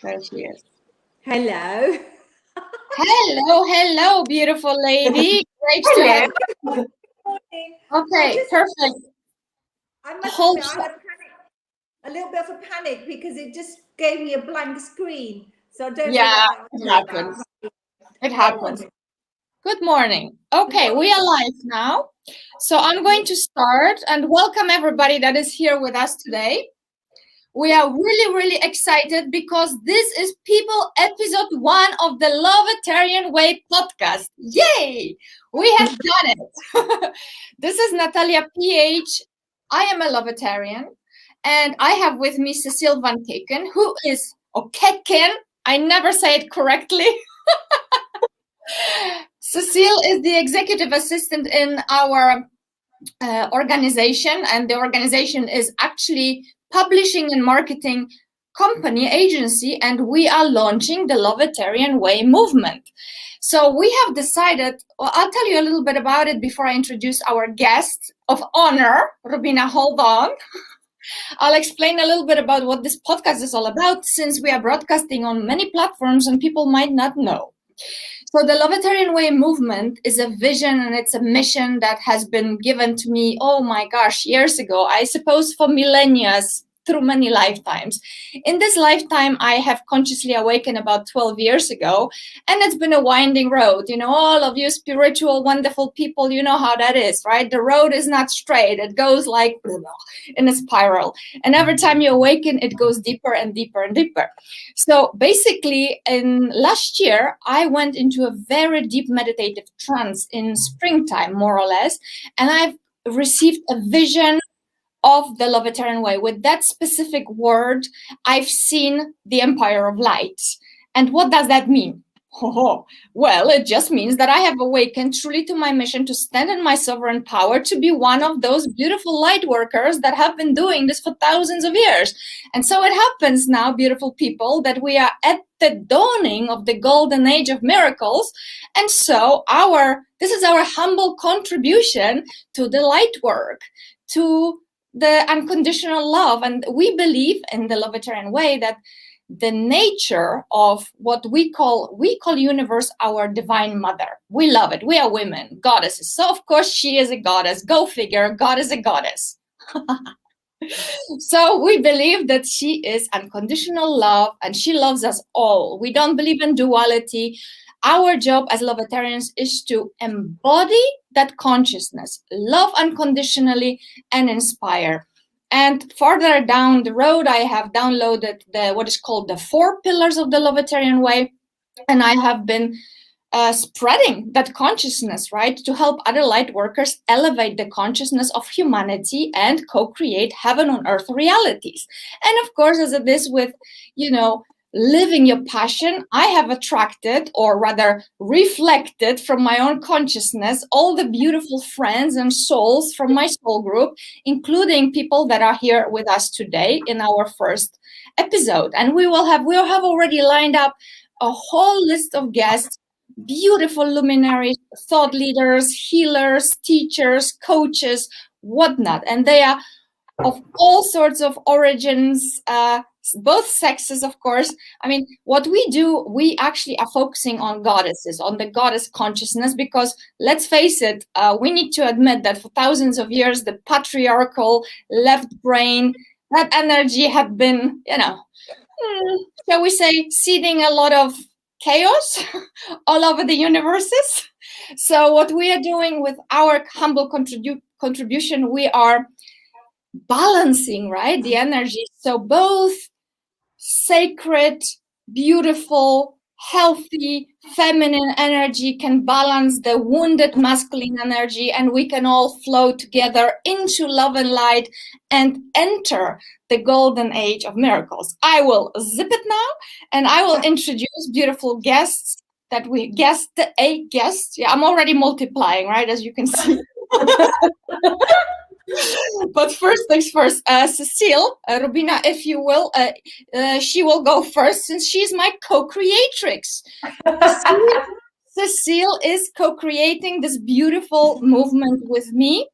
There she is. Hello. Hello, beautiful lady. Great to have you. Okay, perfect. I must admit, I had a little bit of a panic because it just gave me a blank screen. So I don't know what that was it all happens. about. It happens. Good morning. Okay, we are live now. So I'm going to start and welcome everybody that is here with us today. We are really excited because this is people episode 1 of the Lovetarian Way podcast. Yay! We have done it. This is Natalia PH. I am a Lovetarian, and I have with me Cecile Van Keken, who is Keken. I never say it correctly. Cecile is the executive assistant in our organization, and the organization is actually publishing and marketing company agency, and we are launching the Lovetarian Way movement. So we have decided, well, I'll tell you a little bit about it before I introduce our guest of honor. Rubina, hold on. I'll explain a little bit about what this podcast is all about, since we are broadcasting on many platforms and people might not know. So the Lovetarian Way movement is a vision and it's a mission that has been given to me, oh my gosh, years ago, I suppose for millennia, through many lifetimes. In this lifetime, I have consciously awakened about 12 years ago, and it's been a winding road. You know, all of you spiritual, wonderful people, you know how that is, right? The road is not straight. It goes like in a spiral. And every time you awaken, it goes deeper and deeper and deeper. So basically, in last year, I went into a very deep meditative trance in springtime, more or less, and I've received a vision of the Lovetarian Way. With that specific word, I've seen the Empire of Light. And what does that mean? Well, it just means that I have awakened truly to my mission to stand in my sovereign power, to be one of those beautiful light workers that have been doing this for thousands of years. And so it happens now, beautiful people, that we are at the dawning of the golden age of miracles. And so this is our humble contribution to the light work, to the unconditional love. And we believe in the Lovetarian Way that the nature of what we call universe our divine mother. We love it. We are women, goddesses. So of course she is a goddess. Go figure, God is a goddess. So we believe that she is unconditional love and she loves us all. We don't believe in duality. Our job as Lovetarians is to embody that consciousness, love unconditionally, and inspire. And further down the road, I have downloaded what is called the 4 pillars of the Lovetarian Way, and I have been spreading that consciousness, right, to help other light workers elevate the consciousness of humanity and co-create heaven on earth realities. And of course, as it is with, living your passion, I have attracted, or rather reflected from my own conscissness, all the beautiful friends and souls from my soul group, including people that are here with us today in our first episode. And we will have already lined up a whole list of guests, beautiful luminaries, thought leaders, healers, teachers, coaches, whatnot. And they are of all sorts of origins, both sexes, of course. I mean, what we do, we actually are focusing on goddesses, on the goddess consciousness, because let's face it, we need to admit that for thousands of years, the patriarchal left brain, that energy had been, shall we say, seeding a lot of chaos all over the universes. So what we are doing with our humble contribution, we are balancing, right, the energy, so both sacred, beautiful, healthy, feminine energy can balance the wounded masculine energy, and we can all flow together into love and light and enter the golden age of miracles. I will zip it now, and I will introduce beautiful guests that we guest. Yeah, I'm already multiplying, right, as you can see. But first things first, Cecile, Rubina, if you will, she will go first since she's my co-creatrix. Cecile is co-creating this beautiful movement with me.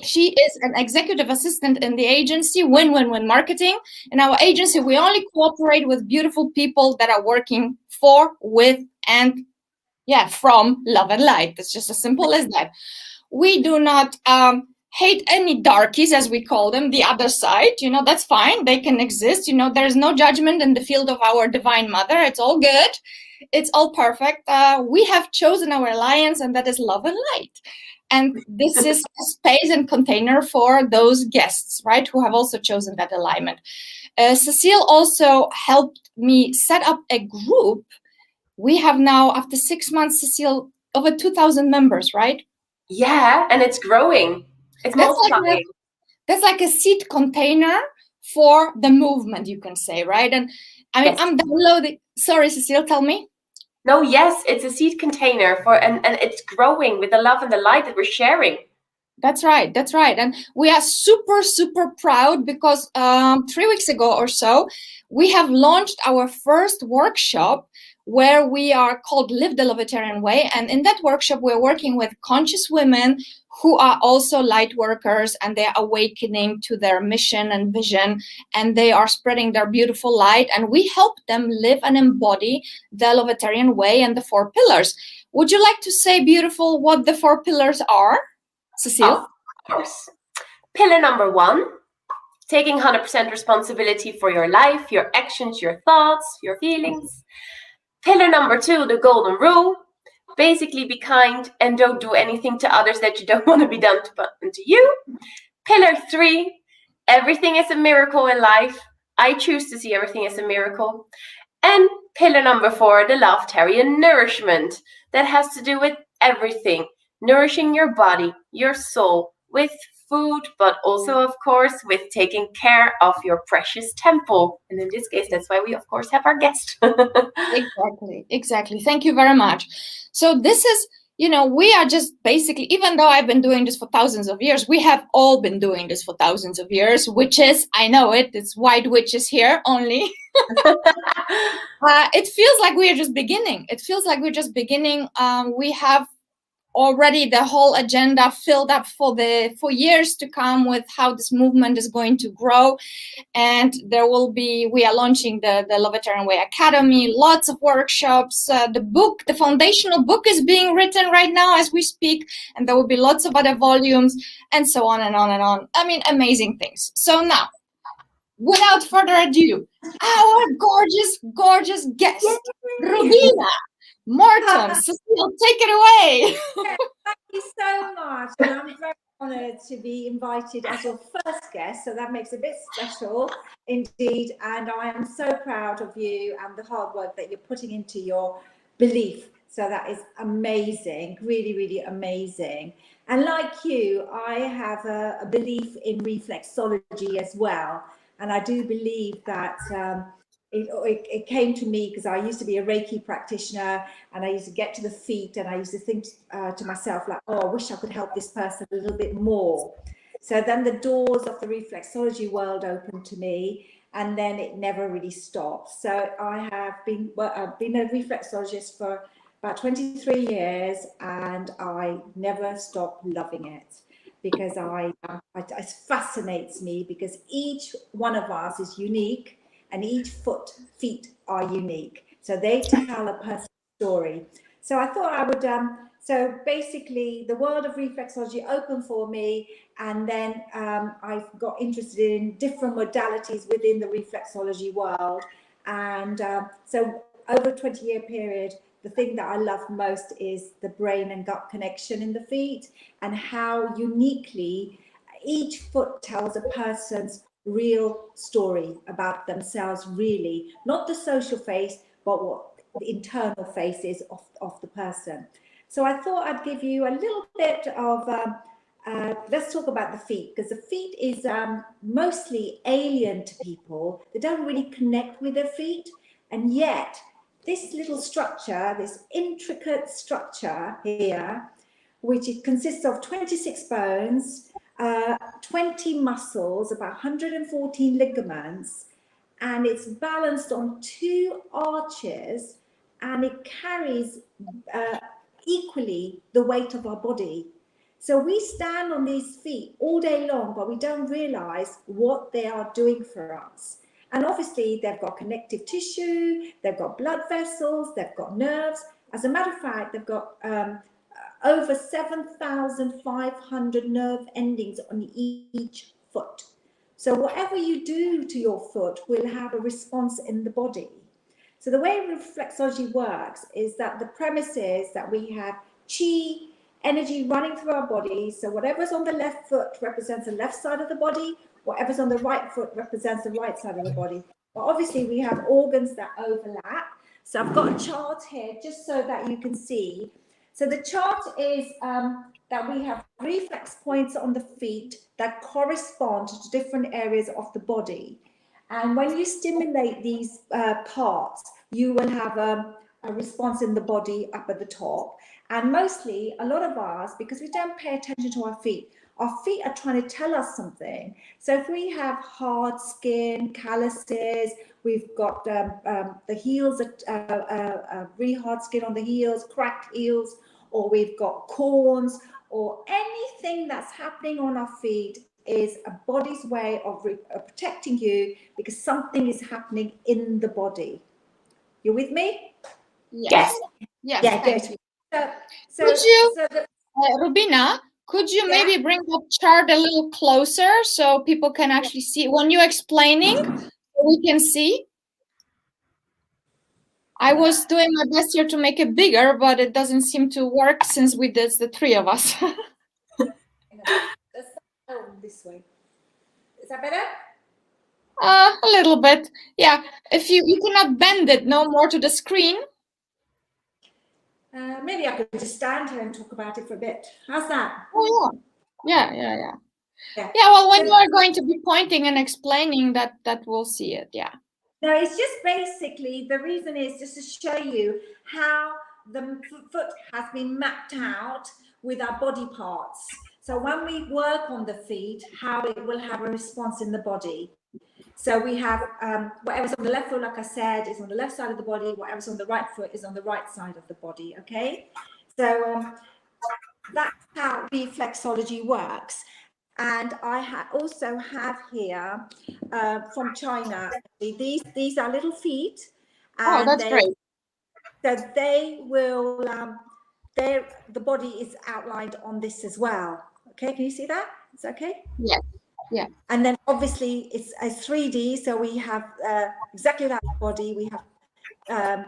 She is an executive assistant in the agency, Win Marketing. In our agency, we only cooperate with beautiful people that are working for, with, and from love and light. It's just as simple as that. We do not hate any darkies, as we call them, the other side. That's fine. They can exist. There's no judgment in the field of our Divine Mother. It's all good. It's all perfect. We have chosen our alliance, and that is love and light. And this is a space and container for those guests, right, who have also chosen that alignment. Cecile also helped me set up a group. We have now, after 6 months, Cecile, over 2,000 members, right? Yeah, and it's growing. It's multiplying. That's like a seed container for the movement, you can say, right? And I mean, yes. I'm downloading. Sorry, Cecile, tell me. No, yes, it's a seed container and it's growing with the love and the light that we're sharing. That's right. And we are super, super proud because 3 weeks ago or so, we have launched our first workshop where we are called Live the Lovetarian Way. And in that workshop, we're working with conscious women who are also light workers, and they're awakening to their mission and vision, and they are spreading their beautiful light. And we help them live and embody the Lovetarian Way and the 4 pillars. Would you like to say, beautiful, what the 4 pillars are, Cecile? Of course. Pillar number 1, taking 100% responsibility for your life, your actions, your thoughts, your feelings. Pillar number 2, the golden rule. Basically, be kind and don't do anything to others that you don't want to be done to you. Pillar 3, everything is a miracle in life. I choose to see everything as a miracle. And pillar number 4, the Lovetarian nourishment. That has to do with everything. Nourishing your body, your soul, with food, but also, of course, with taking care of your precious temple. And in this case, that's why we, of course, have our guest. Exactly. Thank you very much. So this is, we are just basically, even though I've been doing this for thousands of years, we have all been doing this for thousands of years. Witches, I know it's white witches here only. It feels like we are just beginning. We have already the whole agenda filled up for years to come with how this movement is going to grow. And we are launching the Lovetarian Way Academy, lots of workshops. The foundational book is being written right now as we speak, and there will be lots of other volumes, and so on and on and on. I mean, amazing things. So now, without further ado, our gorgeous guest, Rubina Morton. Cecile, take it away. Thank you so much. And I'm very honoured to be invited as your first guest, so that makes it a bit special indeed. And I am so proud of you and the hard work that you're putting into your belief. So that is amazing, really, really amazing. And like you, I have a belief in reflexology as well. And I do believe that it came to me because I used to be a Reiki practitioner, and I used to get to the feet, and I used to think to myself, like, oh, I wish I could help this person a little bit more. So then the doors of the reflexology world opened to me, and then it never really stopped. So I have been a reflexologist for about 23 years, and I never stopped loving it. Because it fascinates me, because each one of us is unique, and each feet are unique. So they tell a person's story. So I thought I would, so basically the world of reflexology opened for me, and then I got interested in different modalities within the reflexology world. And so over a 20-year period, the thing that I love most is the brain and gut connection in the feet, and how uniquely each foot tells a person's real story about themselves, really. Not the social face, but what the internal face is of the person. So I thought I'd give you a little bit of, let's talk about the feet, because the feet is mostly alien to people. They don't really connect with their feet, and yet this little structure, this intricate structure here, which it consists of 26 bones, 20 muscles, about 114 ligaments, and it's balanced on 2 arches, and it carries equally the weight of our body. So we stand on these feet all day long, but we don't realize what they are doing for us. And obviously they've got connective tissue, they've got blood vessels, they've got nerves. As a matter of fact, they've got over 7,500 nerve endings on each foot. So whatever you do to your foot will have a response in the body. So the way reflexology works is that the premise is that we have chi, energy running through our body. So whatever's on the left foot represents the left side of the body, whatever's on the right foot represents the right side of the body. But obviously we have organs that overlap. So I've got a chart here just so that you can see. So the chart is that we have reflex points on the feet that correspond to different areas of the body. And when you stimulate these parts, you will have a response in the body up at the top. And mostly, a lot of us, because we don't pay attention to our feet are trying to tell us something. So if we have hard skin, calluses, we've got the heels, really hard skin on the heels, cracked heels, or we've got corns, or anything that's happening on our feet is a body's way of protecting you because something is happening in the body. You with me? Yes. Yes, Yeah, thank good. you. So Could you, the, Rubina, could you Yeah. maybe bring the chart a little closer so people can actually see when you're explaining, we can see? I was doing my best here to make it bigger, but it doesn't seem to work since we did the three of us. let's go this way. Is that better? A little bit. Yeah, if you cannot bend it no more to the screen. Maybe I could just stand here and talk about it for a bit. How's that? Oh yeah. Yeah. Yeah, well, when So- you are going to be pointing and explaining that we'll see it, yeah. No, it's just basically, the reason is just to show you how the foot has been mapped out with our body parts. So when we work on the feet, how it will have a response in the body. So we have whatever's on the left foot, like I said, is on the left side of the body. Whatever's on the right foot is on the right side of the body, okay? So that's how reflexology works. And I also have here from China, these are little feet. Oh, And that's great. So they will, the body is outlined on this as well. Okay, can you see that? It's okay? Yeah. Yeah. And then obviously it's a 3D, so we have exactly that body. We have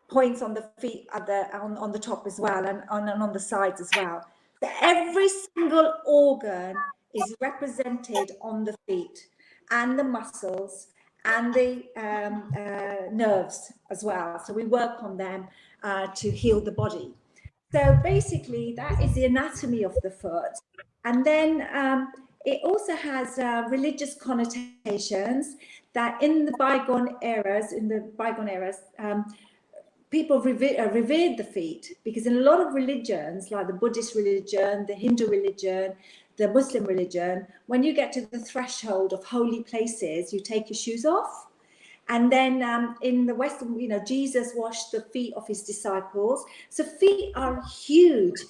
points on the feet at on the top as well, and on the sides as well. So every single organ is represented on the feet, and the muscles and the nerves as well. So we work on them to heal the body. So basically that is the anatomy of the foot. And then it also has religious connotations that in the bygone eras, people revered the feet, because in a lot of religions, like the Buddhist religion, the Hindu religion, the Muslim religion, when you get to the threshold of holy places, you take your shoes off. And then in the Western, Jesus washed the feet of his disciples. So feet are huge.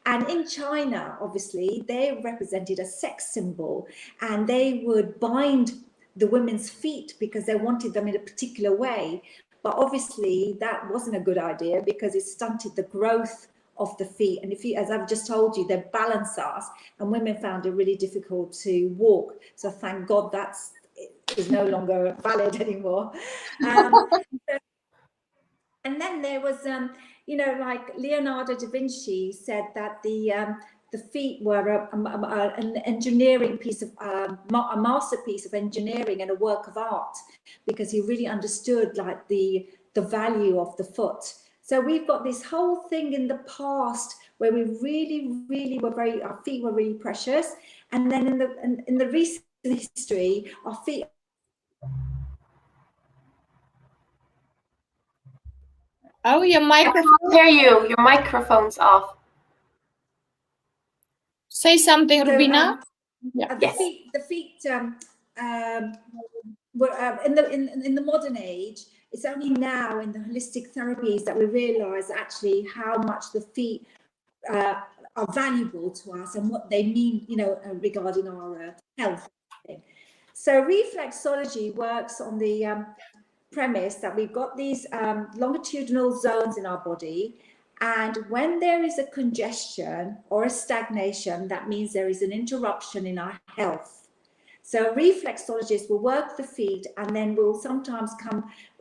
And in China, obviously, they represented a sex symbol, and they would bind the women's feet because they wanted them in a particular way. But obviously that wasn't a good idea because it stunted the growth of the feet. And as I've just told you, they balance us, and women found it really difficult to walk. So thank God that is no longer valid anymore. And then there was, like Leonardo da Vinci said that the feet were an engineering piece of a masterpiece of engineering and a work of art, because he really understood like the value of the foot. So we've got this whole thing in the past where we really were our feet were really precious, and then in the recent history, our feet. Oh, your microphone. I can't hear you. Your microphone's off. Say something, So, Rubina. The feet were in the modern age. It's only now in the holistic therapies that we realise actually how much the feet are valuable to us and what they mean, you know, regarding our health. So reflexology works on the premise that we've got these longitudinal zones in our body, and when there is a congestion or a stagnation, that means there is an interruption in our health. So reflexologists will work the feet, and then will sometimes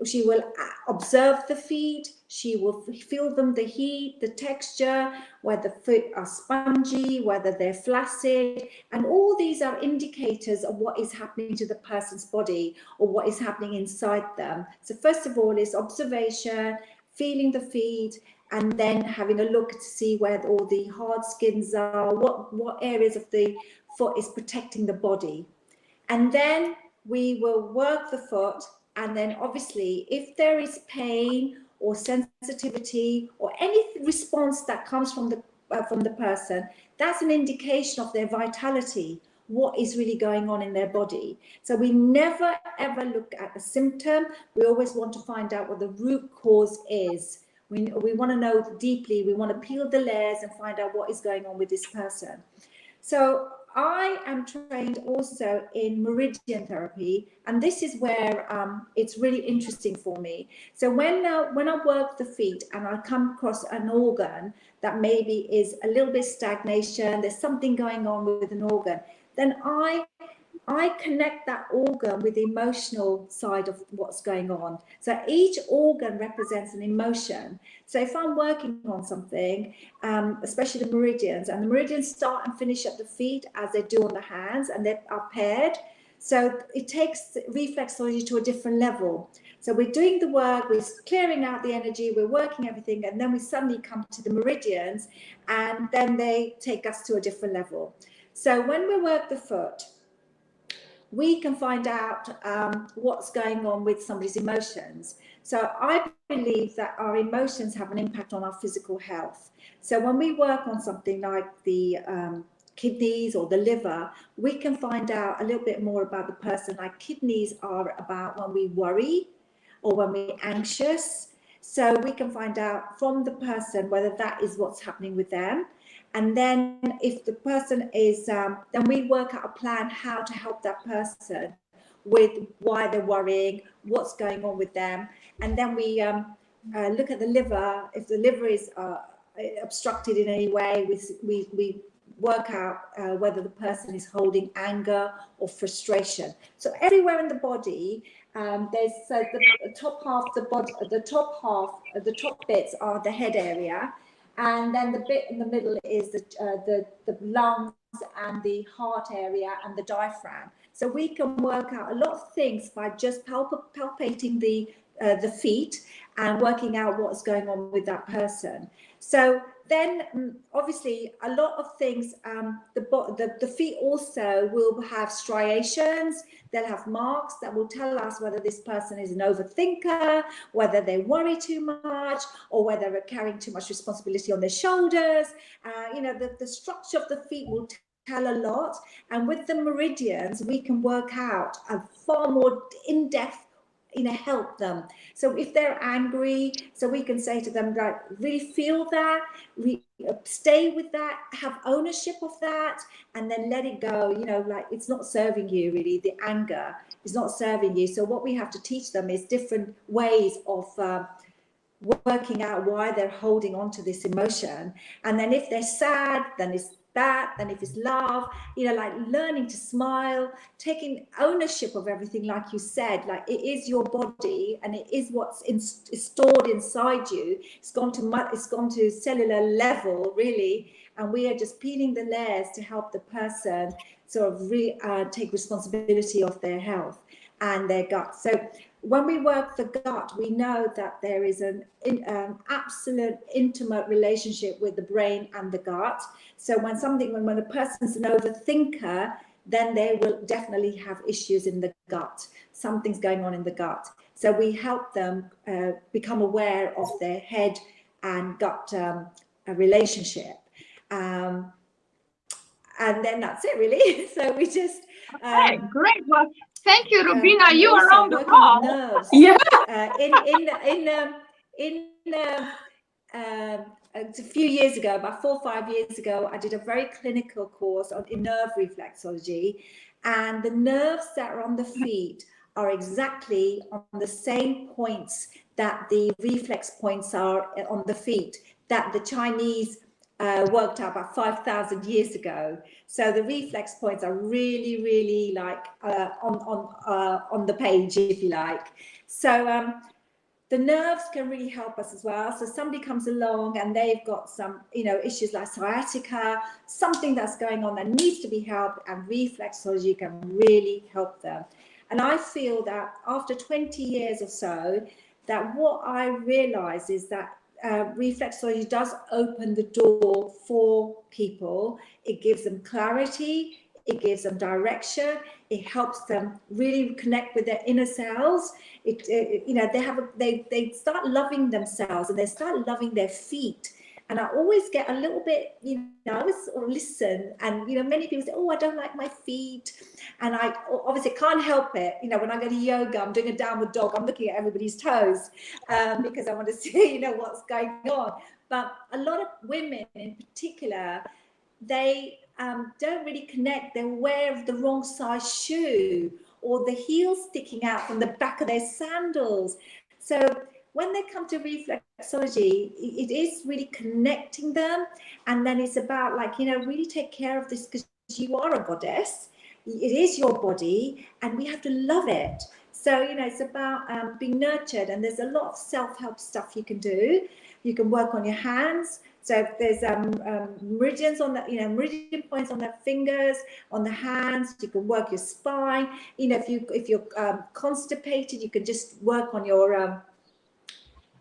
she will observe the feet, she will feel them, the heat, the texture, whether the feet are spongy, whether they're flaccid, and all these are indicators of what is happening to the person's body or what is happening inside them. So first of all is observation, feeling the feet, and then having a look to see where all the hard skins are, what areas of the foot is protecting the body. And then we will work the foot, and then obviously if there is pain or sensitivity or any response that comes from the person, that's an indication of their vitality, what is really going on in their body. So we never ever look at the symptom. We always want to find out what the root cause is. We want to know deeply, we want to peel the layers and find out what is going on with this person. So I am trained also in meridian therapy, and this is where it's really interesting for me. So when I work the feet and I come across an organ that maybe is a little bit stagnation, there's something going on with an organ, then I connect that organ with the emotional side of what's going on. So each organ represents an emotion. So if I'm working on something, especially the meridians, and the meridians start and finish at the feet as they do on the hands, and they are paired. So it takes reflexology to a different level. So we're doing the work, we're clearing out the energy, we're working everything, and then we suddenly come to the meridians, and then they take us to a different level. So when we work the foot, we can find out what's going on with somebody's emotions. So I believe that our emotions have an impact on our physical health. So when we work on something like the kidneys or the liver, we can find out a little bit more about the person. Like kidneys are about when we worry or when we're anxious. So we can find out from the person whether that is what's happening with them. And then if the person is, then we work out a plan how to help that person with why they're worrying, what's going on with them. And then we look at the liver. If the liver is obstructed in any way, we work out whether the person is holding anger or frustration. So everywhere in the body, there's the top half, the top bits are the head area. And then the bit in the middle is the lungs and the heart area and the diaphragm. So we can work out a lot of things by just palpating the feet and working out what's going on with that person. So then obviously a lot of things, the feet also will have striations, they'll have marks that will tell us whether this person is an overthinker, whether they worry too much, or whether they're carrying too much responsibility on their shoulders. You know, the structure of the feet will tell a lot. And with the meridians, we can work out a far more in-depth, you know, help them. So if they're angry, so we can say to them, like, really feel that, stay with that, have ownership of that, and then let it go. You know, like, it's not serving you really, the anger is not serving you. So what we have to teach them is different ways of working out why they're holding on to this emotion. And then if they're sad, then it's that. Then if it's love, you know, like learning to smile, taking ownership of everything, like you said, like it is your body and it is what's stored inside you. It's gone to cellular level really, and we are just peeling the layers to help the person sort of take responsibility of their health and their gut. So when we work the gut, we know that there is an absolute intimate relationship with the brain and the gut. So when a person's an overthinker, then they will definitely have issues in the gut. Something's going on in the gut. So we help them become aware of their head and gut relationship. And then that's it really. So we just... Okay, great. Well, thank you, Rubina. You are on the call. Yeah. a few years ago, about 4 or 5 years ago, I did a very clinical course in nerve reflexology, and the nerves that are on the feet are exactly on the same points that the reflex points are on the feet, that the Chinese worked out about 5,000 years ago. So the reflex points are really, really like on the page, if you like. So the nerves can really help us as well. So somebody comes along and they've got some, issues like sciatica, something that's going on that needs to be helped, and reflexology can really help them. And I feel that after 20 years or so, that what I realize is that reflexology does open the door for people. It gives them clarity, it gives them direction, it helps them really connect with their inner selves. They start loving themselves, and they start loving their feet. And I always get a little bit, I always sort of listen, and many people say, oh, I don't like my feet, and I obviously can't help it. When I go to yoga, I'm doing a downward dog, I'm looking at everybody's toes because I want to see what's going on. But a lot of women in particular, they don't really connect. They're aware of the wrong size shoe, or the heel sticking out from the back of their sandals. So when they come to reflexology, it is really connecting them. And then it's about really take care of this, because you are a goddess. It is your body, and we have to love it. So, it's about being nurtured, and there's a lot of self-help stuff you can do. You can work on your hands. So if there's meridians on the, meridian points on the fingers, on the hands, you can work your spine. If you're constipated, you can just work on your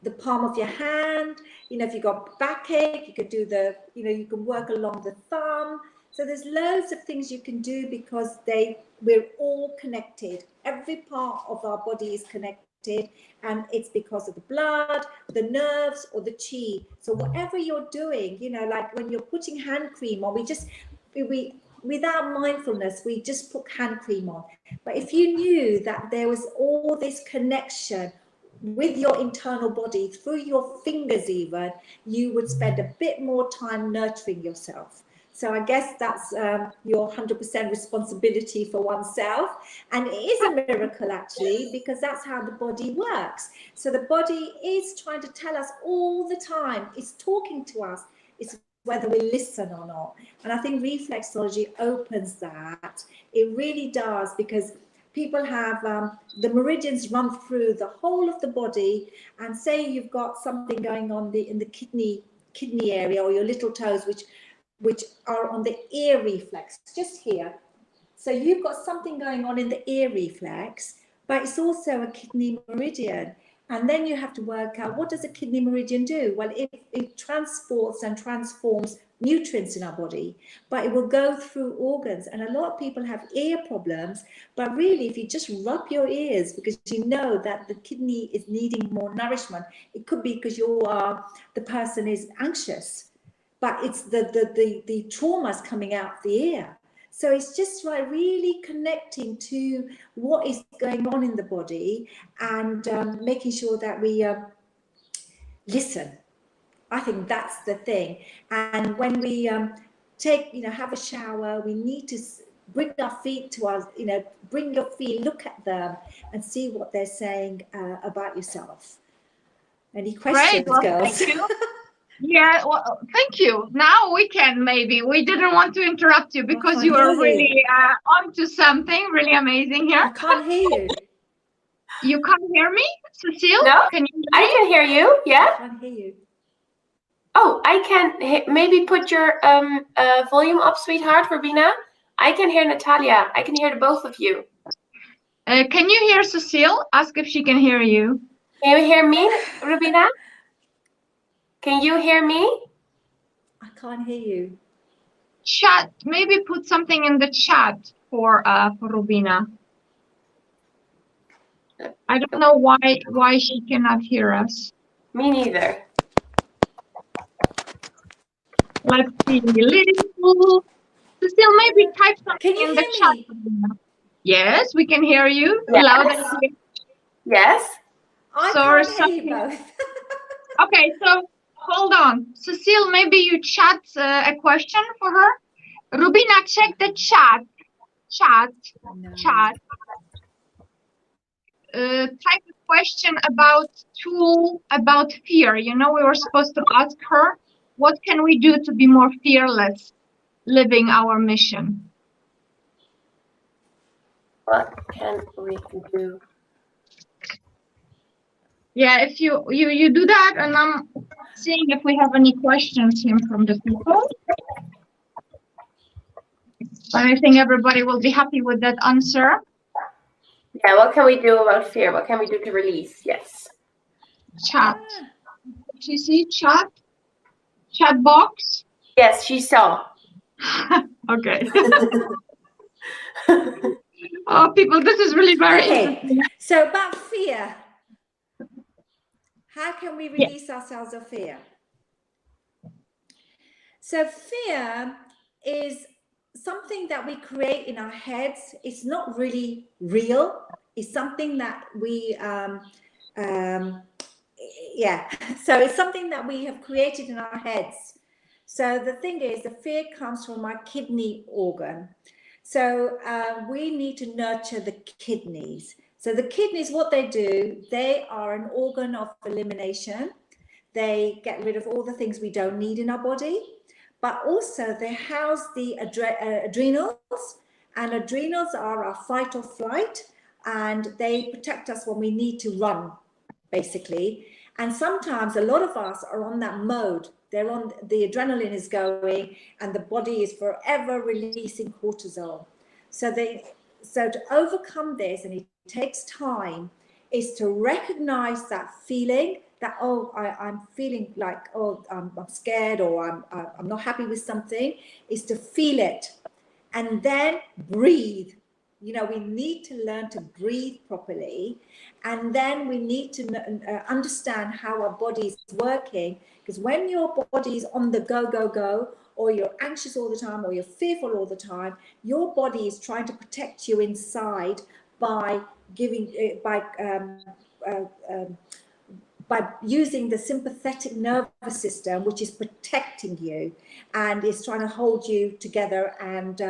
the palm of your hand. If you've got backache, you could do you can work along the thumb. So there's loads of things you can do, because we're all connected. Every part of our body is connected, and it's because of the blood, the nerves, or the chi. So whatever you're doing, like when you're putting hand cream on, without mindfulness, we just put hand cream on. But if you knew that there was all this connection with your internal body, through your fingers even, you would spend a bit more time nurturing yourself. So I guess that's your 100% responsibility for oneself. And it is a miracle, actually, because that's how the body works. So the body is trying to tell us all the time. It's talking to us. It's whether we listen or not. And I think reflexology opens that. It really does, because people have the meridians run through the whole of the body. And say you've got something going on in the kidney area, or your little toes, which are on the ear reflex, just here. So you've got something going on in the ear reflex, but it's also a kidney meridian. And then you have to work out, what does a kidney meridian do? Well, it transports and transforms nutrients in our body, but it will go through organs. And a lot of people have ear problems, but really, if you just rub your ears, because you know that the kidney is needing more nourishment, it could be because the person is anxious, but it's the trauma's coming out the ear. So it's just like really connecting to what is going on in the body, and making sure that we listen. I think that's the thing. And when we have a shower, we need to bring our feet to us, bring your feet, look at them, and see what they're saying about yourself. Any questions, girls? Thank you. Yeah, well, thank you. Now we can, maybe. We didn't want to interrupt you, because you are really onto something really amazing here. I can't hear you. You can't hear me, Cecile? No, can you hear me? I can hear you. Yeah. I can't hear you. Oh, I can maybe put your volume up, sweetheart, Rubina. I can hear Natalia. I can hear the both of you. Can you hear Cecile? Ask if she can hear you. Can you hear me, Rubina? Can you hear me? I can't hear you. Chat. Maybe put something in the chat for Rubina. I don't know why she cannot hear us. Me neither. Let's see. Little Cecile, maybe type something in the chat. Yes, we can hear you. Yes. Loud and clear. Yes. I can't hear you both. Okay, so hold on. Cecile, maybe you chat a question for her. Rubina, check the chat. Chat. Type a question about fear. You know, we were supposed to ask her, what can we do to be more fearless living our mission? What can we do? Yeah, if you do that, and I'm seeing if we have any questions here from the people. But I think everybody will be happy with that answer. Yeah, what can we do about fear? What can we do to release? Yes. Chat. Do you see chat? Chat box? Yes, she saw. Okay. Oh, people, this is really very interesting. So about fear. How can we release ourselves of fear? So fear is something that we create in our heads. It's not really real. It's something that we, so it's something that we have created in our heads. So the thing is, the fear comes from our kidney organ. So we need to nurture the kidneys. So the kidneys, what they do, they are an organ of elimination. They get rid of all the things we don't need in our body, but also they house the adrenals, and adrenals are our fight or flight, and they protect us when we need to run, basically. And sometimes a lot of us are on that mode. They're on, the adrenaline is going and the body is forever releasing cortisol. So to overcome this, and it takes time, is to recognize that feeling that, oh, I'm feeling like, oh, I'm scared, or I'm not happy with something, is to feel it and then breathe. You know, we need to learn to breathe properly, and then we need to understand how our body is working, because when your body is on the go, or you're anxious all the time, or you're fearful all the time, your body is trying to protect you inside by using the sympathetic nervous system, which is protecting you and is trying to hold you together and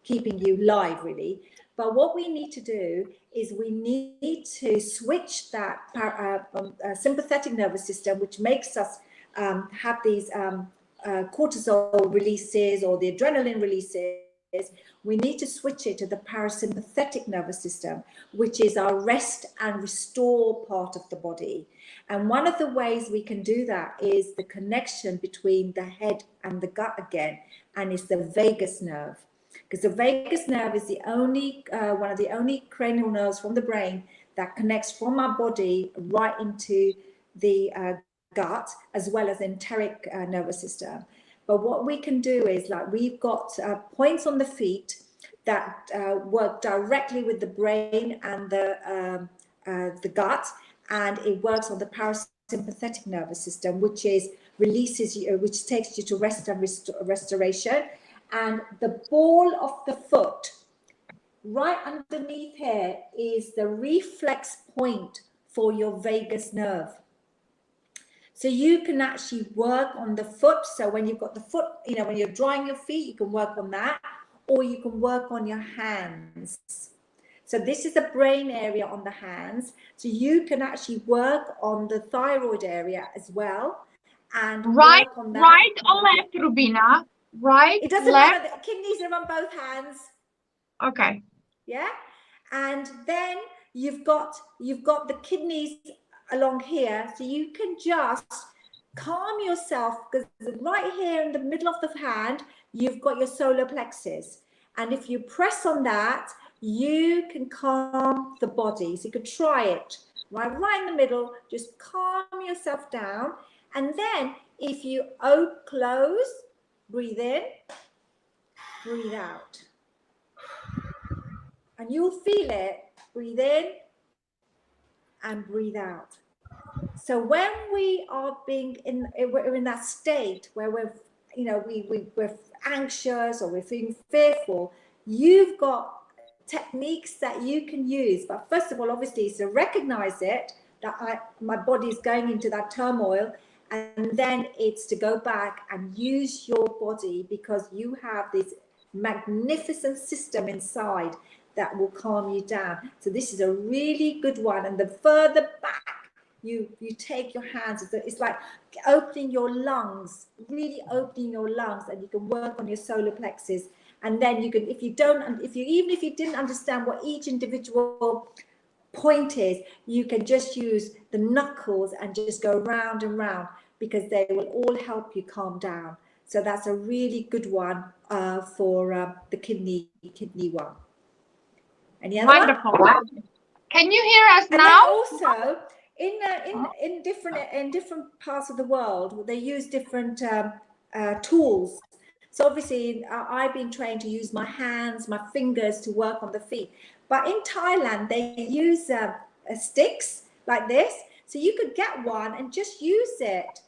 keeping you live, really. But what we need to do is we need to switch that sympathetic nervous system, which makes us have these cortisol releases or the adrenaline releases. We need to switch it to the parasympathetic nervous system, which is our rest and restore part of the body. And one of the ways we can do that is the connection between the head and the gut again, and it's the vagus nerve. Because the vagus nerve is the only one of the only cranial nerves from the brain that connects from our body right into the gut, as well as the enteric nervous system. But what we can do is, like, we've got points on the feet that work directly with the brain and the gut, and it works on the parasympathetic nervous system, which releases you, which takes you to rest and restoration. And the ball of the foot, right underneath here, is the reflex point for your vagus nerve. So you can actually work on the foot. So when you've got the foot, you know, when you're drying your feet, you can work on that, or you can work on your hands. So this is the brain area on the hands. So you can actually work on the thyroid area as well. And right, work on that. Right or left, Rubina? Right, it doesn't left? matter. The kidneys are on both hands. Okay. Yeah. And then you've got the kidneys along here, so you can just calm yourself, because right here in the middle of the hand you've got your solar plexus, and if you press on that, you can calm the body. So you could try it right in the middle. Just calm yourself down, and then if you close, breathe in, breathe out, and you'll feel it. Breathe in and breathe out. So when we are we're in that state where we're anxious or we're feeling fearful, you've got techniques that you can use. But first of all, obviously, is to recognize it, that my body is going into that turmoil, And then it's to go back and use your body, because you have this magnificent system inside that will calm you down. So this is a really good one. And the further back you take your hands, it's like opening your lungs, really opening your lungs, and you can work on your solar plexus. And then you can, even if you didn't understand what each individual point is, you can just use the knuckles and just go round and round, because they will all help you calm down. So that's a really good one for the kidney one. Any other Wonderful. one? Can you hear us And now? also in different parts of the world, they use different tools. So obviously I've been trained to use my hands, my fingers to work on the feet. But in Thailand, they use sticks like this. So you could get one and just use it,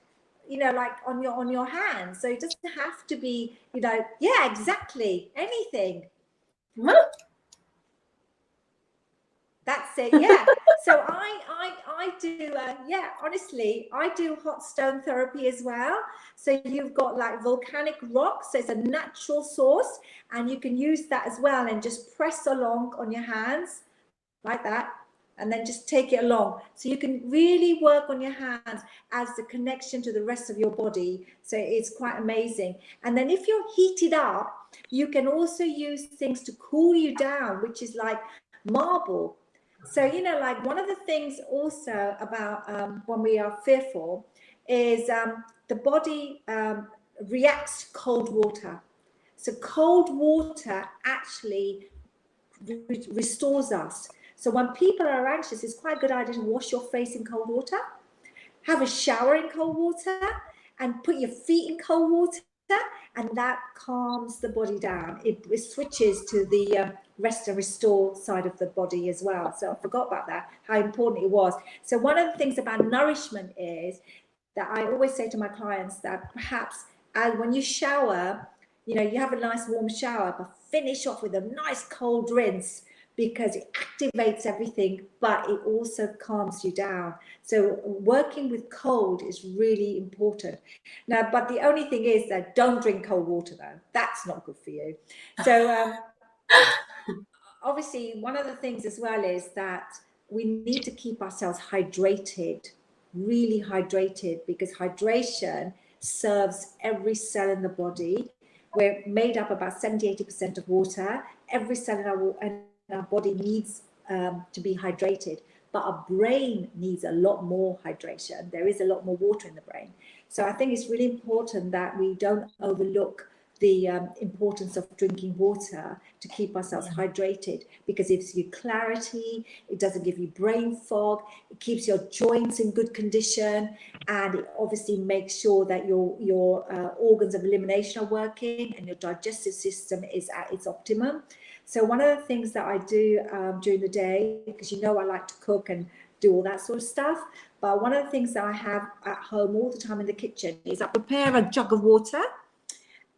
like on your hands. So it doesn't have to be, yeah, exactly, anything. That's it, yeah. So I do, honestly, I do hot stone therapy as well. So you've got like volcanic rock, so it's a natural source, and you can use that as well, and just press along on your hands like that, and then just take it along. So you can really work on your hands as the connection to the rest of your body. So it's quite amazing. And then if you're heated up, you can also use things to cool you down, which is like marble. So, like one of the things also about when we are fearful is the body reacts to cold water. So cold water actually restores us. So when people are anxious, it's quite a good idea to wash your face in cold water, have a shower in cold water, and put your feet in cold water, and that calms the body down. It switches to the rest and restore side of the body as well. So I forgot about that, how important it was. So one of the things about nourishment is that I always say to my clients that perhaps when you shower, you have a nice warm shower, but finish off with a nice cold rinse, because it activates everything, but it also calms you down. So working with cold is really important. Now, but the only thing is that don't drink cold water though. That's not good for you. So obviously one of the things as well is that we need to keep ourselves hydrated, really hydrated, because hydration serves every cell in the body. We're made up about 70-80% of water. Every cell in our body needs to be hydrated, but our brain needs a lot more hydration. There is a lot more water in the brain. So I think it's really important that we don't overlook the importance of drinking water to keep ourselves hydrated, because it gives you clarity, it doesn't give you brain fog, it keeps your joints in good condition, and it obviously makes sure that your organs of elimination are working and your digestive system is at its optimum. So one of the things that I do during the day, because I like to cook and do all that sort of stuff, but one of the things that I have at home all the time in the kitchen is I prepare a jug of water,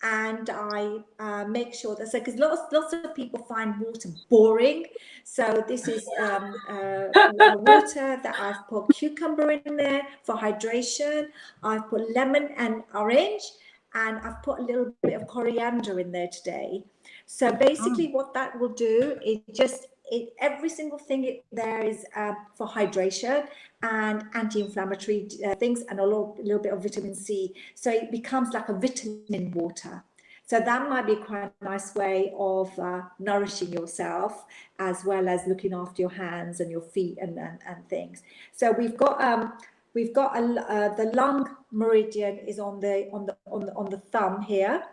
and I make sure that, because lots of people find water boring. So this is water that I've put cucumber in there for hydration. I've put lemon and orange, and I've put a little bit of coriander in there today. So basically what that will do is every single thing there is for hydration and anti-inflammatory things, and a little bit of vitamin C. So it becomes like a vitamin water. So that might be quite a nice way of nourishing yourself, as well as looking after your hands and your feet and things. So we've got the lung meridian is on the thumb here.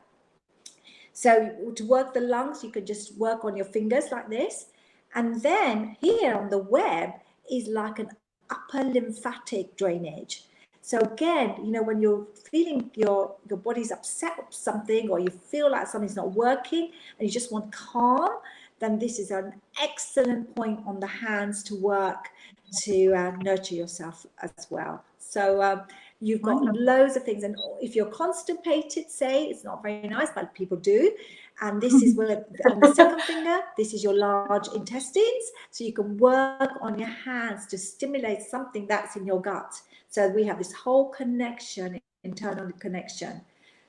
So to work the lungs, you could just work on your fingers like this. And then here on the web is like an upper lymphatic drainage. So again, when you're feeling your body's upset with something, or you feel like something's not working and you just want calm, then this is an excellent point on the hands to work to nurture yourself as well. So you've got loads of things, and if you're constipated, say, it's not very nice, but people do. And this is where, on the second finger, this is your large intestines. So you can work on your hands to stimulate something that's in your gut. So we have this whole connection, internal connection.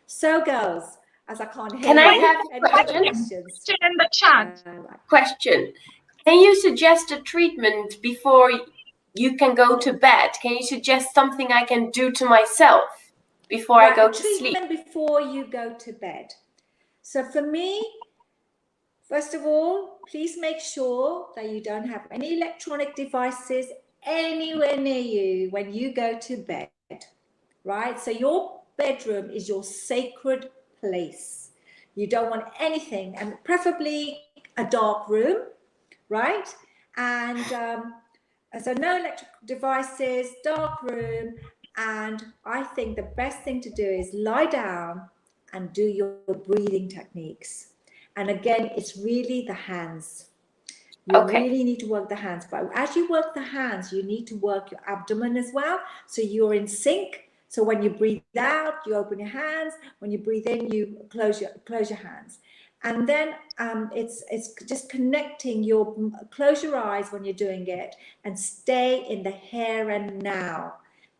So girls, as I can't hear Can I you, have any a other question? questions? In the chat. Question. Can you suggest a treatment before you can go to bed? Can you suggest something I can do to myself before I go to sleep? Before you go to bed. So for me, first of all, please make sure that you don't have any electronic devices anywhere near you when you go to bed, right? So your bedroom is your sacred place. You don't want anything, and preferably a dark room, right? And so no electric devices, dark room, and I think the best thing to do is lie down and do your breathing techniques. And again, it's really the hands. You really need to work the hands. But as you work the hands, you need to work your abdomen as well. So you're in sync. So when you breathe out, you open your hands. When you breathe in, you close your hands. And then it's just connecting close your eyes when you're doing it and stay in the here and now.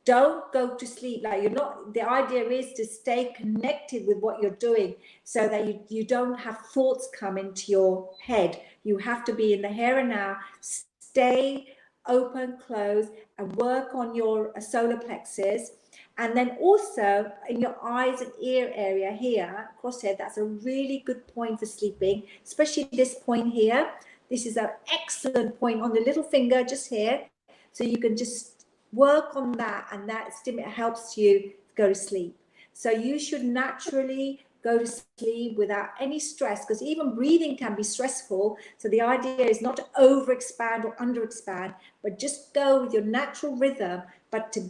Don't go to sleep. Like you're not, the idea is to stay connected with what you're doing so that you don't have thoughts come into your head. You have to be in the here and now, stay open, close, and work on your solar plexus. And then also in your eyes and ear area here, crosshead, that's a really good point for sleeping, especially this point here. This is an excellent point on the little finger just here. So you can just work on that, and that helps you go to sleep. So you should naturally go to sleep without any stress, because even breathing can be stressful. So the idea is not to overexpand or underexpand, but just go with your natural rhythm, but to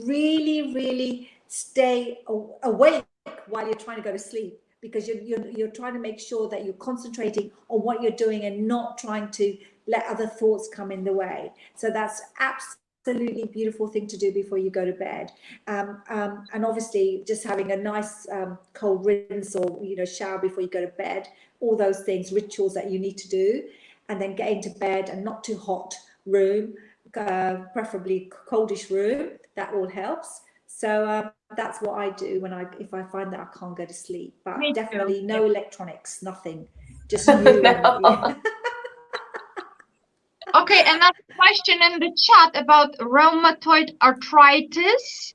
really, really stay awake while you're trying to go to sleep, because you're trying to make sure that you're concentrating on what you're doing and not trying to let other thoughts come in the way. So that's absolutely beautiful thing to do before you go to bed. And obviously just having a nice cold rinse or shower before you go to bed, all those things, rituals that you need to do, and then getting to bed, and not too hot room, preferably coldish room, that all helps. So that's what I do if I find that I can't go to sleep. But definitely no electronics, nothing, just you. No. Okay, another question in the chat about rheumatoid arthritis.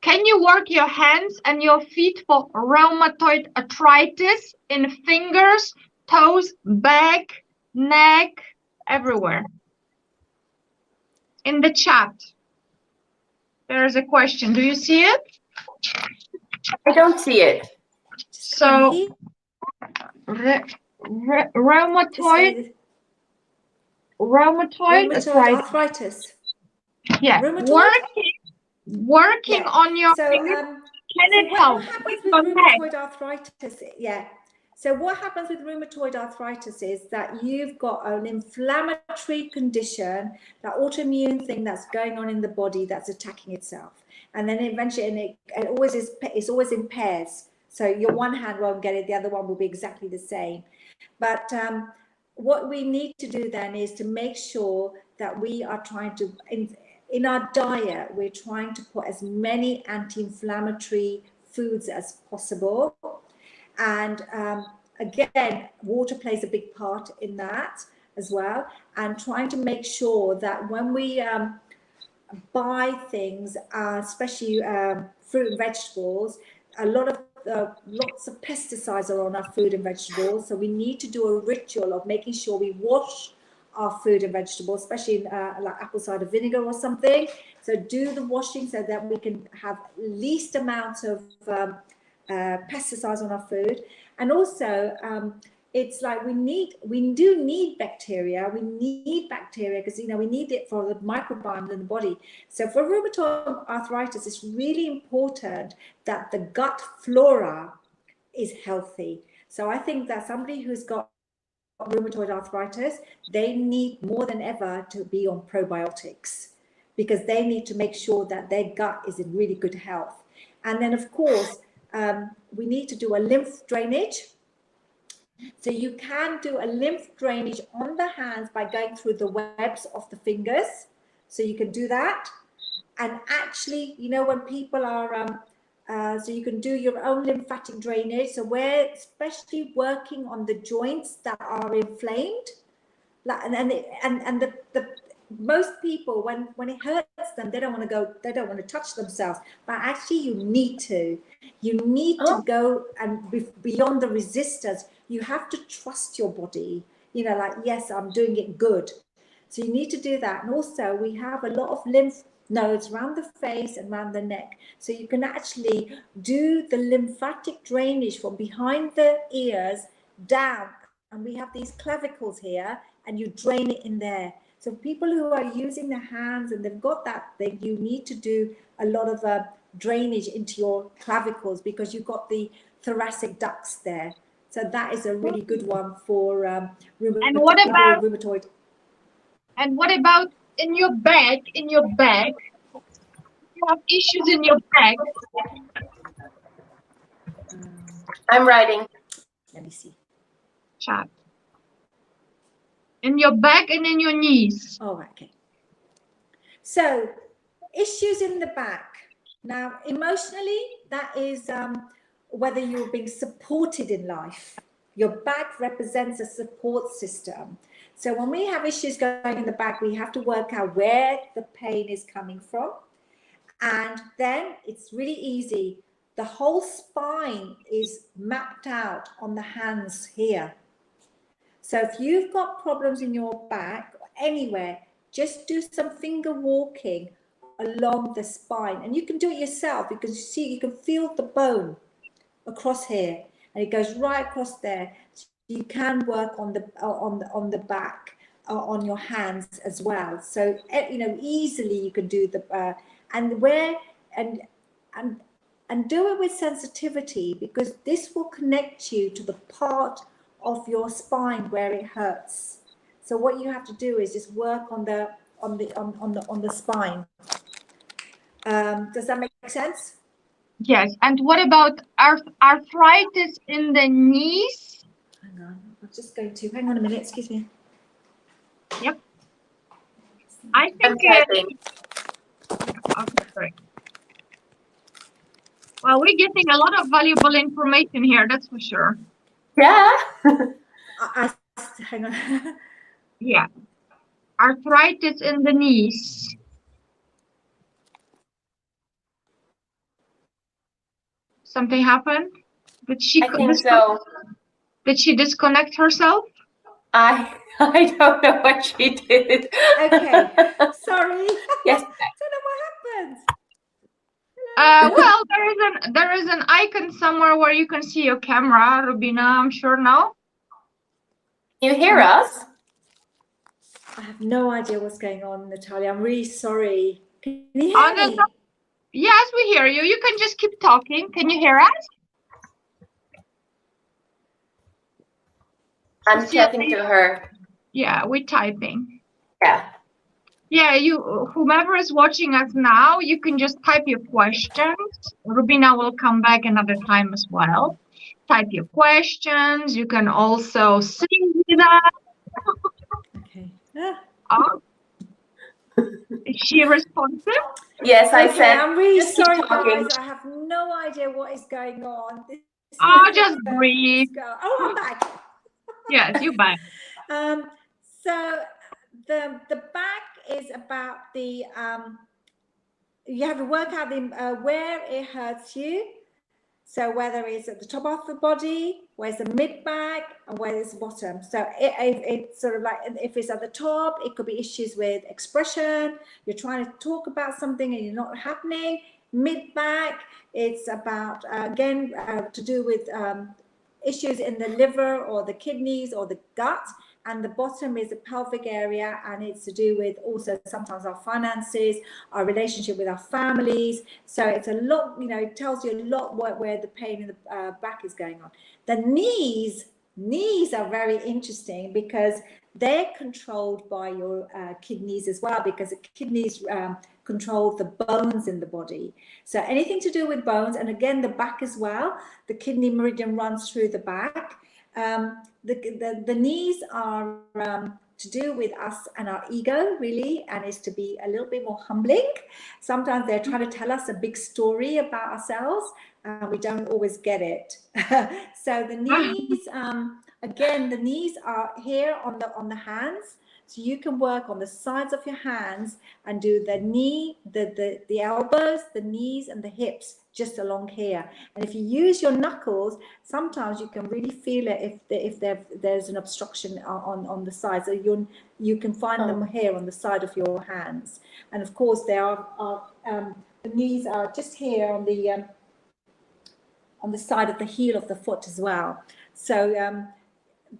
Can you work your hands and your feet for rheumatoid arthritis in fingers, toes, back, neck, everywhere? In the chat, there is a question. Do you see it? I don't see it. So, rheumatoid arthritis. Yeah, working on your fingers. Can it help? What happens with rheumatoid arthritis? Yeah. So what happens with rheumatoid arthritis is that you've got an inflammatory condition, that autoimmune thing that's going on in the body that's attacking itself, and then eventually, it's always in pairs. So your one hand won't get it, the other one will be exactly the same. But what we need to do then is to make sure that we are trying to, in our diet, we're trying to put as many anti-inflammatory foods as possible. And again, water plays a big part in that as well. And trying to make sure that when we buy things, especially fruit and vegetables, lots of pesticides are on our food and vegetables. So we need to do a ritual of making sure we wash our food and vegetables, especially in, like apple cider vinegar or something. So do the washing so that we can have least amounts of pesticides on our food. And also it's like we do need bacteria. We need bacteria because we need it for the microbiome in the body. So for rheumatoid arthritis, it's really important that the gut flora is healthy. So I think that somebody who's got rheumatoid arthritis, they need more than ever to be on probiotics, because they need to make sure that their gut is in really good health. And then, of course, we need to do a lymph drainage. So you can do a lymph drainage on the hands by going through the webs of the fingers. So you can do that. And actually, you know, when people are, so you can do your own lymphatic drainage. So we're especially working on the joints that are inflamed. And the most people, when it hurts them, they don't want to go, they don't want to touch themselves. But actually, you need to go and beyond the resistance. You have to trust your body. You know, like, yes, I'm doing it good. So you need to do that. And also, we have a lot of lymph nodes around the face and around the neck. So you can actually do the lymphatic drainage from behind the ears down. And we have these clavicles here, and you drain it in there. So people who are using their hands and they've got that thing, you need to do a lot of drainage into your clavicles, because you've got the thoracic ducts there. So that is a really good one for rheumatoid. And what about in your back? In your back, you have issues in your back. I'm writing. Let me see. Chat. In your back and in your knees. Oh, okay. So issues in the back. Now, emotionally, that is whether you're being supported in life. Your back represents a support system. So when we have issues going in the back, we have to work out where the pain is coming from. And then it's really easy. The whole spine is mapped out on the hands here. So if you've got problems in your back or anywhere, just do some finger walking along the spine. And you can do it yourself, because you can feel the bone across here, and it goes right across there. So you can work on the back, on your hands as well. So, you know, easily you can do the and do it with sensitivity, because this will connect you to the part of your spine where it hurts. So what you have to do is just work on the spine. Does that make sense? Yes. And what about arthritis in the knees? Hang on, I'm just going to hang on a minute. Excuse me. Yep. I think. Okay, sorry. Well, we're getting a lot of valuable information here. That's for sure. Yeah. Hang on. Yeah. Arthritis in the knees. Something happened? Did she? I think so. Did she disconnect herself? I don't know what she did. Okay. Sorry. Yes. I don't know what happened. Well, there is an icon somewhere where you can see your camera, Rubina, I'm sure now. You hear us? I have no idea what's going on, Natalia. I'm really sorry. Can you hear me? Yes, we hear you. You can just keep talking. Can you hear us? I'm chatting to her. Yeah, we're typing. Yeah. Yeah, whomever is watching us now, you can just type your questions. Rubina will come back another time as well. Type your questions. You can also sing with us. Okay. Oh. Is she responsive? Yes, I said. I'm really sorry, talking. guys. I have no idea what is going on. Just breathe. Oh, I'm back. Yes, you're back. So the back is about the you have to work out where it hurts you. So whether it's at the top of the body, where's the mid back, and where it's the bottom. So it's sort of like, if it's at the top, it could be issues with expression. You're trying to talk about something and you're not happening. Mid back, it's about again to do with issues in the liver or the kidneys or the gut. And the bottom is the pelvic area, and it's to do with also sometimes our finances, our relationship with our families. So it's a lot, you know, it tells you a lot where the pain in the back is going on. The knees Knees are very interesting because they're controlled by your kidneys as well, because the kidneys control the bones in the body. So anything to do with bones, and again the back as well, the kidney meridian runs through the back. The knees are to do with us and our ego, really, and is to be a little bit more humbling. Sometimes they're trying to tell us a big story about ourselves, and we don't always get it. So the knees, again, the knees are here on the hands. So you can work on the sides of your hands and do the knee, the elbows, the knees, and the hips just along here. And if you use your knuckles, sometimes you can really feel it if there's an obstruction on the side. So you can find them here on the side of your hands. And of course, the knees are just here on the side of the heel of the foot as well. So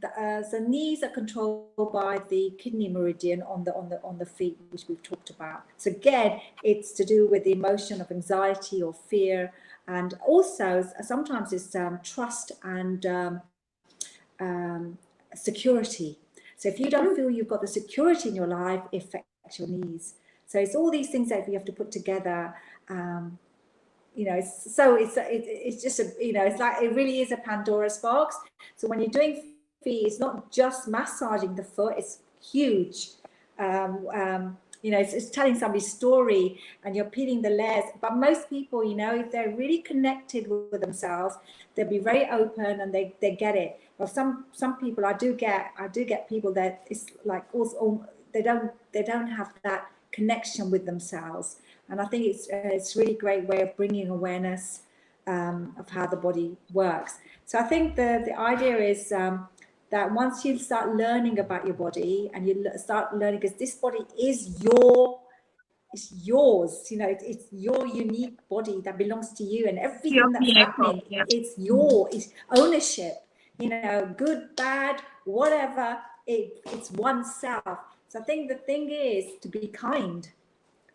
the knees are controlled by the kidney meridian on the feet, which we've talked about. So again, it's to do with the emotion of anxiety or fear, and also sometimes it's trust and security. So if you don't feel you've got the security in your life, it affects your knees. So it's all these things that you have to put together. You know, it's just it's like it really is a Pandora's box. So when you're doing feet, it's not just massaging the foot, it's huge. You know, it's telling somebody's story, and you're peeling the layers. But most people, you know, if they're really connected with themselves, they'll be very open and they get it. But some people, I do get people that it's like also they don't have that connection with themselves. And I think it's really great way of bringing awareness of how the body works. So I think the idea is that once you start learning about your body, and you start learning, because this body is yours, you know, it's your unique body that belongs to you, and everything that's happening, it's ownership, you know, good, bad, whatever, it's oneself. So I think the thing is to be kind,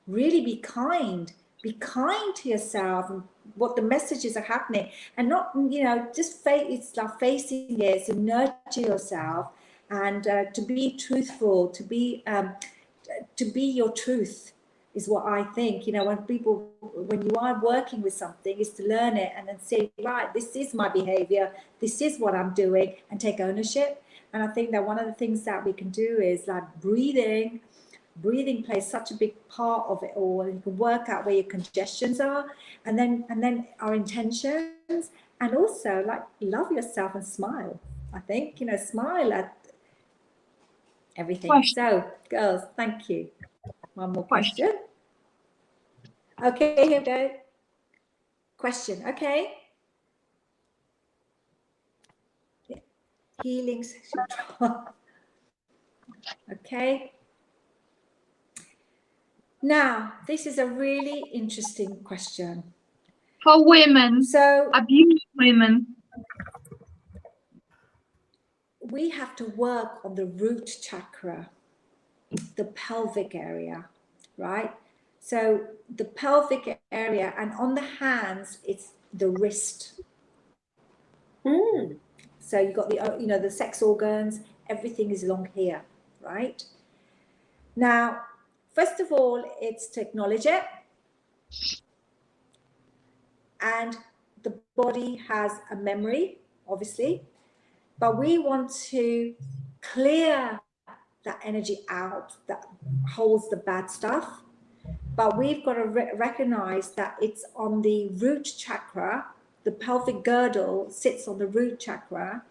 really be kind to yourself, and what the messages are happening, and not, you know, just it's like facing it, to nurture yourself, and to be truthful, to be your truth is what I think. You know, when you are working with something, is to learn it and then say, right, this is my behavior, this is what I'm doing, and take ownership. And I think that one of the things that we can do is like breathing plays such a big part of it all. And you can work out where your congestions are, and then our intentions, and also like love yourself and smile. I think, you know, smile at everything. So girls, thank you. One more question. Okay, here we go. Question. Okay. Healing sexual trauma. Okay. Now, this is a really interesting question. For women, so abused women. We have to work on the root chakra, the pelvic area, right? So the pelvic area, and on the hands, it's the wrist. So you've got the sex organs, everything is along here, right? Now, first of all, it's to acknowledge it. And the body has a memory, obviously, but we want to clear that energy out that holds the bad stuff. But we've got to recognize that it's on the root chakra. The pelvic girdle sits on the root chakra,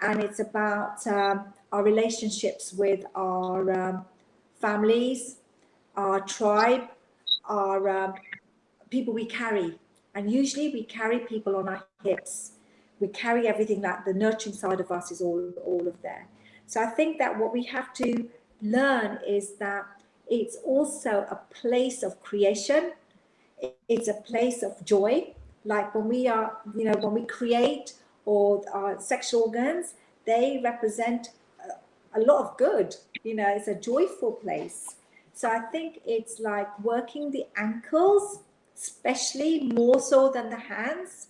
and it's about our relationships with our families, our tribe, our people we carry. And usually we carry people on our hips. We carry everything, that the nurturing side of us is all of there. So I think that what we have to learn is that it's also a place of creation. It's a place of joy. Like when we are, when we create, or our sexual organs, they represent a lot of good. It's a joyful place. So I think it's like working the ankles, especially more so than the hands,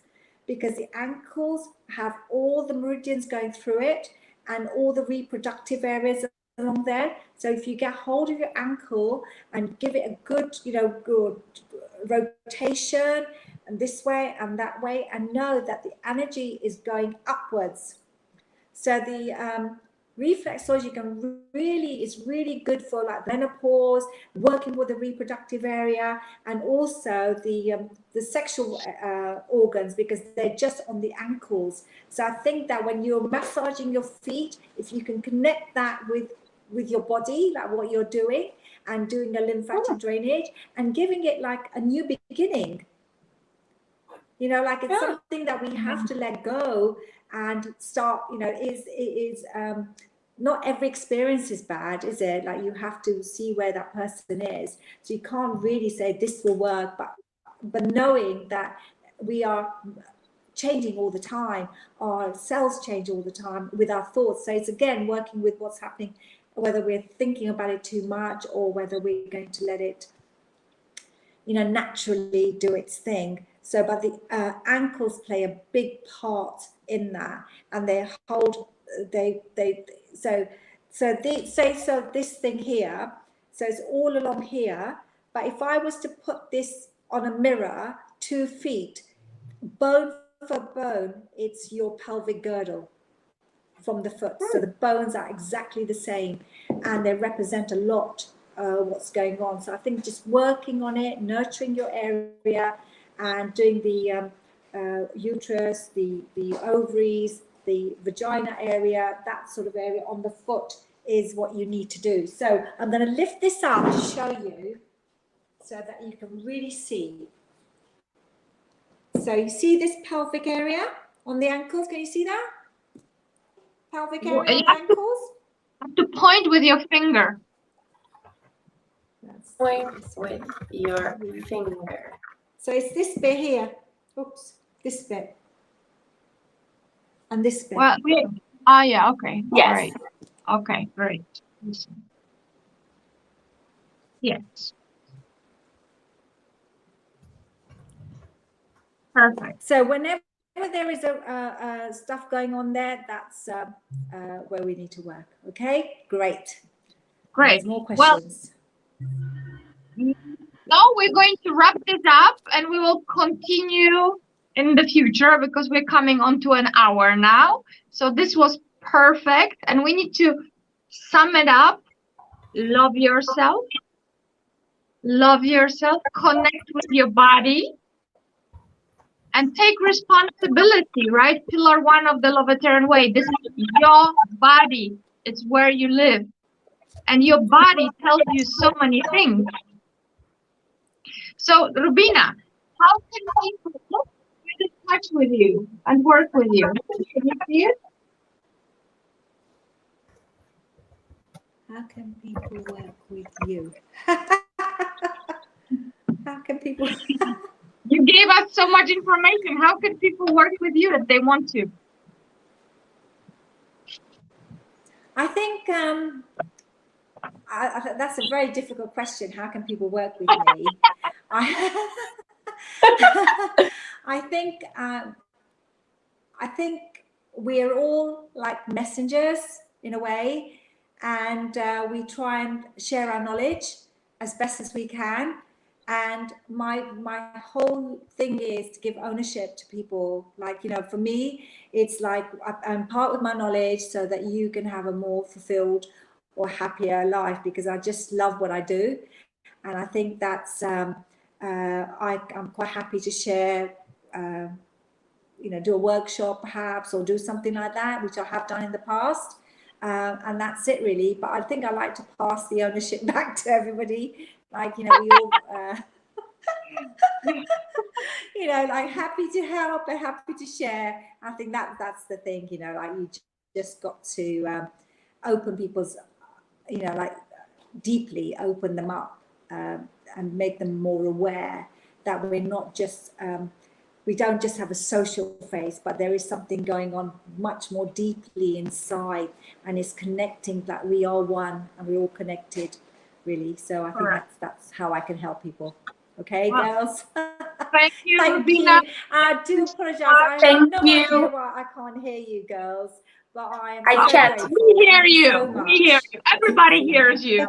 because the ankles have all the meridians going through it and all the reproductive areas along there. So if you get hold of your ankle and give it a good, good rotation, and this way and that way, and know that the energy is going upwards. So the reflexology is really good for like menopause, working with the reproductive area, and also the sexual organs, because they're just on the ankles. So I think that when you're massaging your feet, if you can connect that with your body, like what you're doing, and doing a lymphatic drainage and giving it like a new beginning. Like it's something that we have to let go and start, not every experience is bad, is it? Like you have to see where that person is. So you can't really say this will work, but knowing that we are changing all the time, our cells change all the time with our thoughts. So it's again working with what's happening, whether we're thinking about it too much or whether we're going to let it, naturally do its thing. So, but the ankles play a big part in that, and they hold. So this thing here. So it's all along here. But if I was to put this on a mirror, 2 feet, bone for bone, it's your pelvic girdle from the foot. So the bones are exactly the same, and they represent a lot what's going on. So I think just working on it, nurturing your area, and doing the uterus, the ovaries, the vagina area, that sort of area on the foot is what you need to do. So I'm going to lift this up to show you so that you can really see. So you see this pelvic area on the ankles? Can you see that? Pelvic area on the ankles? You have to point with your finger. Point with your finger. So it's this bit here. Oops, this bit. And this bit. Well, yeah, okay. Yes. Right. Okay, great. Yes. Perfect. So whenever there is a stuff going on there, that's where we need to work. Okay, great. Great. There's more questions. Well, now we're going to wrap this up, and we will continue in the future because we're coming on to an hour now. So this was perfect, and we need to sum it up. Love yourself. Love yourself. Connect with your body. And take responsibility, right? Pillar 1 of the Lovetarian Way. This is your body. It's where you live. And your body tells you so many things. So, Rubina, how can people get in touch with you and work with you? Can you see it? How can people work with you? How can people... You gave us so much information. How can people work with you if they want to? I think that's a very difficult question. How can people work with me? I think we're all like messengers in a way, and we try and share our knowledge as best as we can. And my whole thing is to give ownership to people. Like, for me, it's like I impart with my knowledge so that you can have a more fulfilled or happier life, because I just love what I do. And I think that's, I'm quite happy to share, do a workshop perhaps, or do something like that, which I have done in the past. And that's it really. But I think I like to pass the ownership back to everybody. Like, we all, like happy to help and happy to share. I think that's the thing, like you just got to open people's, like deeply open them up and make them more aware that we're not just, we don't just have a social face, but there is something going on much more deeply inside, and it's connecting that we are one and we're all connected. Really, so I think that's how I can help people. Okay, girls. Thank you, Thank Rubina. you. I do apologise. I have Thank no you. idea why I can't hear you, girls, but I am I so chat. grateful. We hear Thank you you. so We hear much. you. Everybody hears you.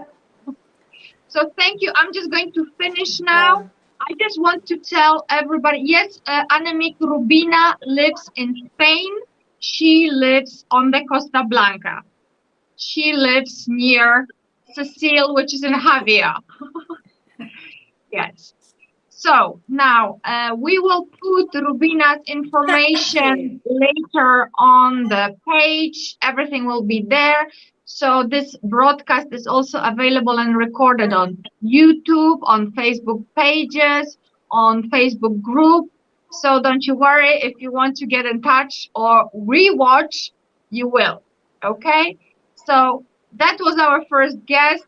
So thank you. I'm just going to finish now. I just want to tell everybody, yes, Annemiek Rubina lives in Spain. She lives on the Costa Blanca. She lives near Cecile, which is in Javia. Yes. So now we will put Rubina's information later on the page. Everything will be there. So this broadcast is also available and recorded on YouTube, on Facebook pages, on Facebook group. So don't you worry, if you want to get in touch or rewatch, you will. Okay? So that was our first guest.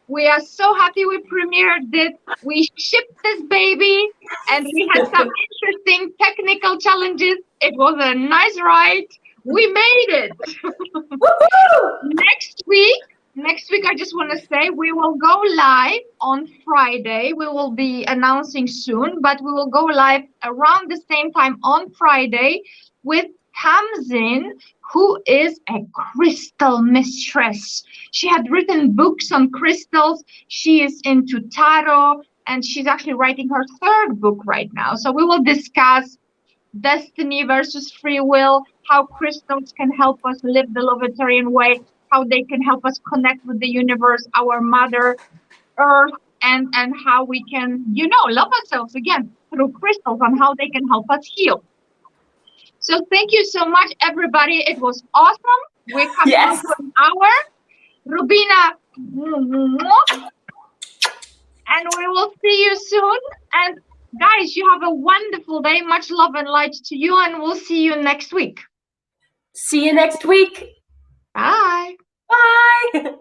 We are so happy we premiered it. We shipped this baby and we had some interesting technical challenges. It was a nice ride. We made it. Next week, I just want to say we will go live on Friday. We will be announcing soon, but we will go live around the same time on Friday with Tamzin, who is a crystal mistress. She had written books on crystals. She is into tarot, and she's actually writing her third book right now. So we will discuss destiny versus free will, how crystals can help us live the Lovetarian way, how they can help us connect with the universe, our mother earth, and how we can, love ourselves again through crystals and how they can help us heal. So thank you so much, everybody. It was awesome. We're coming Yes. up to an hour. Rubina, and we will see you soon. And guys, you have a wonderful day. Much love and light to you, and we'll see you next week. See you next week. Bye. Bye.